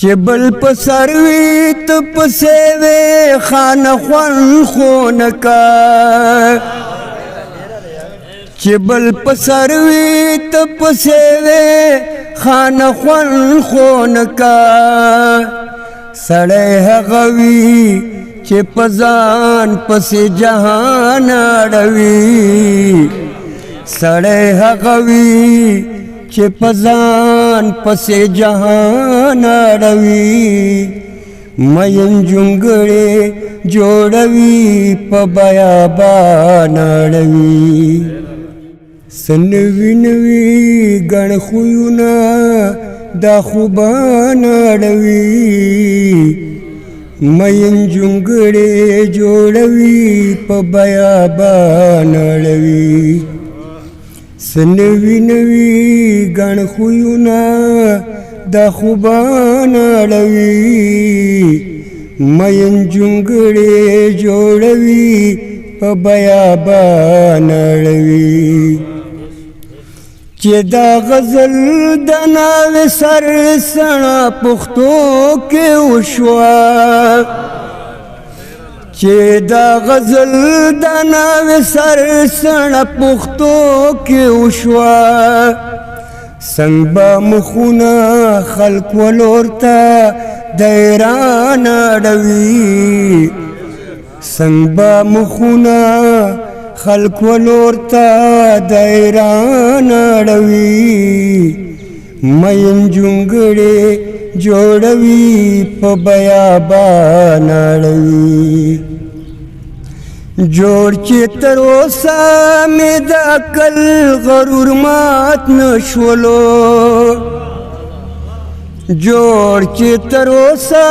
چې بل په سر وي ته پسې وې خانه خوند خو نه کا چې بل په سر وي ته پسې وې خانه خوند خو نه کا سړی هغه وي چې په ځان پسې جهان اړوي سړی هغه وي چې په ځان پسې جهان اړوي مین جونګړې جوړوي په بیابان اړوي سنوي نوي ګڼ خویونه دا خوبان اړوي مین جونګړې جوړوي په بیابان اړوي سنوي نوي ګڼ خویونه دا خوبان اړوي مین جونګړې جوړوي په بیابان اړوي چې دا غزل د ناوې سر سړه پښتو کې وشوه چې دا غزل د ناوې سر سړه پښتو کې وشوه څنګ به مخونه خلق ولور ته د ایران اړوي څنګ به مخونه خلق ولور ته د ایران اړوي مین جونګړې جوړوي په بیابان اړوي جوړ چې تر اوسه مې د عقل غرور مات نشولو جوړ چې تر اوسه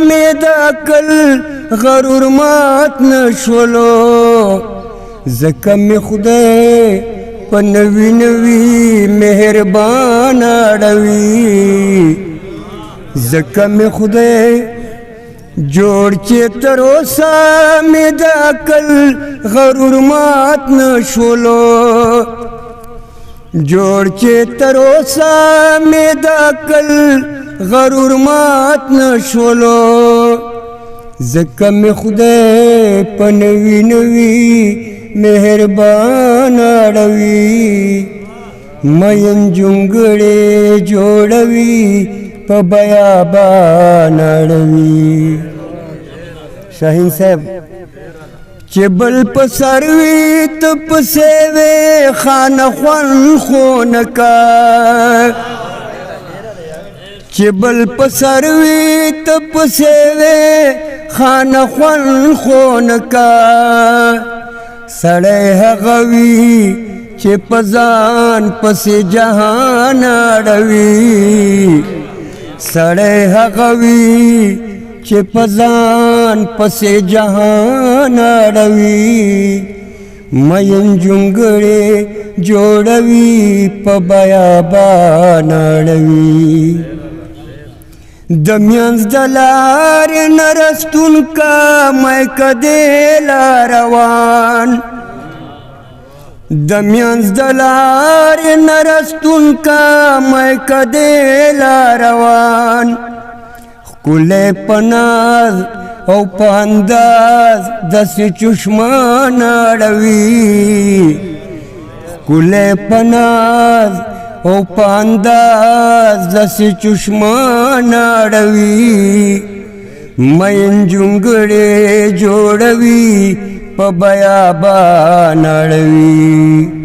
مې د عقل غرور مات نشولو ځکه مې خدای په نوي نوي مهربان اړوي ځکه مې خدای جوړ چې تر اوسه مې د عقل غرور مات نشولو جوړ چې تر اوسه مې د عقل غرور مات نشولو ځکه مې خدای په نوي نوي مهربان اړوي مین جونګړې جوړوي په بیابان اړوي شاهین صاحب چې بل په سر وي ته پسې وې خانه خوند خو نه کا چې بل په سر وي ته پسې وې خانه خوند خو نه کا سړی هغه وي چې په ځان پسې جهان اړوي سړی هغه وي چې په ځان پسې جهان اړوي مین جونګړې جوړوي په بیابان اړوي د منځ د لارې نه رستونکه میکه دې لاروان د منځ د لارې نه رستونکه میکه دې لاروان ښکلی په ناز او په انداز داسې چشمان اړوي ښکلی په ناز او په انداز داسې چشمان اړوي مین جونګړې جوړوي په بیابان اړوي